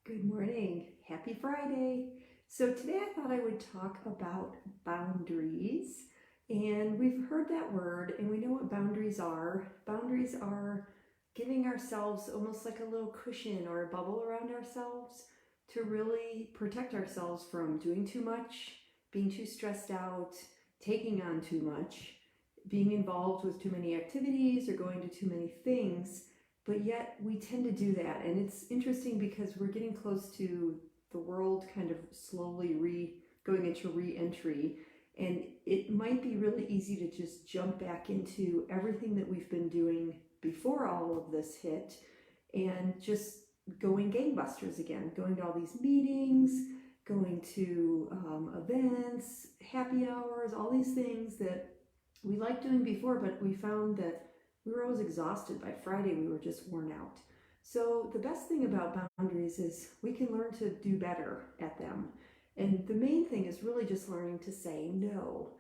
Good morning. Happy Friday. So today I thought I would talk about boundaries. And we've heard that word and we know what boundaries are. Boundaries are giving ourselves almost like a little cushion or a bubble around ourselves to really protect ourselves from doing too much, being too stressed out, taking on too much, being involved with too many activities or going to too many things. But yet we tend to do that. And it's interesting because we're getting close to the world kind of slowly going into re-entry. And it might be really easy to just jump back into everything that we've been doing before all of this hit and just going gangbusters again, going to all these meetings, going to events, happy hours, all these things that we liked doing before, but we found that we were always exhausted. By Friday, we were just worn out. So the best thing about boundaries is we can learn to do better at them. And the main thing is really just learning to say no.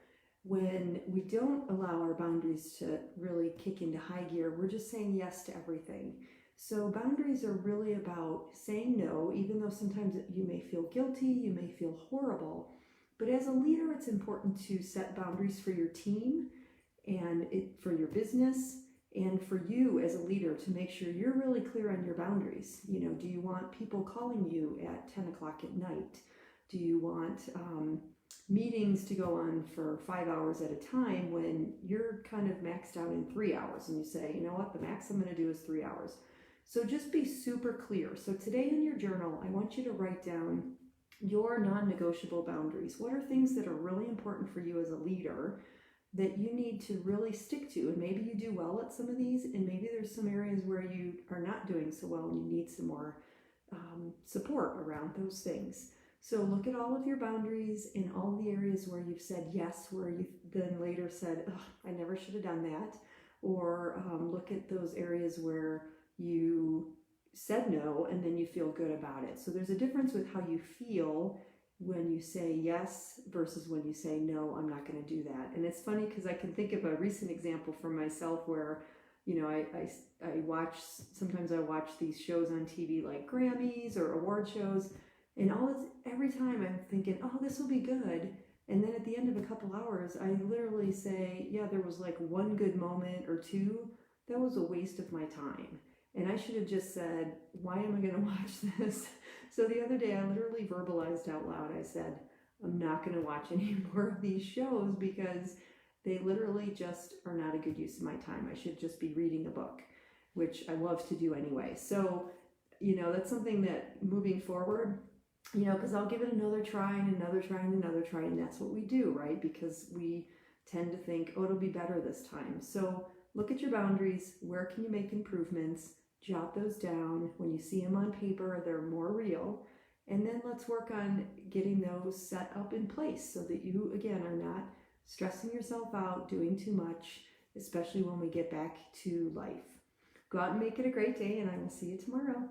When we don't allow our boundaries to really kick into high gear, we're just saying yes to everything. So boundaries are really about saying no, even though sometimes you may feel guilty, you may feel horrible. But as a leader, it's important to set boundaries for your team and for your business, and for you as a leader to make sure you're really clear on your boundaries. Do you want people calling you at 10 o'clock at night? Do you want meetings to go on for 5 hours at a time when you're kind of maxed out in 3 hours and you say, you know what, the max I'm going to do is 3 hours. So just be super clear. So today in your journal, I want you to write down your non-negotiable boundaries. What are things that are really important for you as a leader that you need to really stick to? And maybe you do well at some of these, and maybe there's some areas where you are not doing so well and you need some more support around those things. So look at all of your boundaries in all the areas where you've said yes, where you've then later said, I never should have done that. Or look at those areas where you said no and then you feel good about it. So there's a difference with how you feel when you say yes versus when you say no, I'm not going to do that. And it's funny because I can think of a recent example for myself where, I watch, sometimes I watch these shows on TV like Grammys or award shows, and every time I'm thinking, oh, this will be good. And then at the end of a couple hours, I literally say, yeah, there was like one good moment or two. That was a waste of my time. And I should have just said, why am I going to watch this? So the other day I literally verbalized out loud, I said, I'm not going to watch any more of these shows because they literally just are not a good use of my time. I should just be reading a book, which I love to do anyway. So, that's something that moving forward, because I'll give it another try and another try and another try. And that's what we do, right? Because we tend to think, oh, it'll be better this time. So look at your boundaries. Where can you make improvements? Jot those down. When you see them on paper, they're more real. And then let's work on getting those set up in place so that you, again, are not stressing yourself out, doing too much, especially when we get back to life. Go out and make it a great day, and I will see you tomorrow.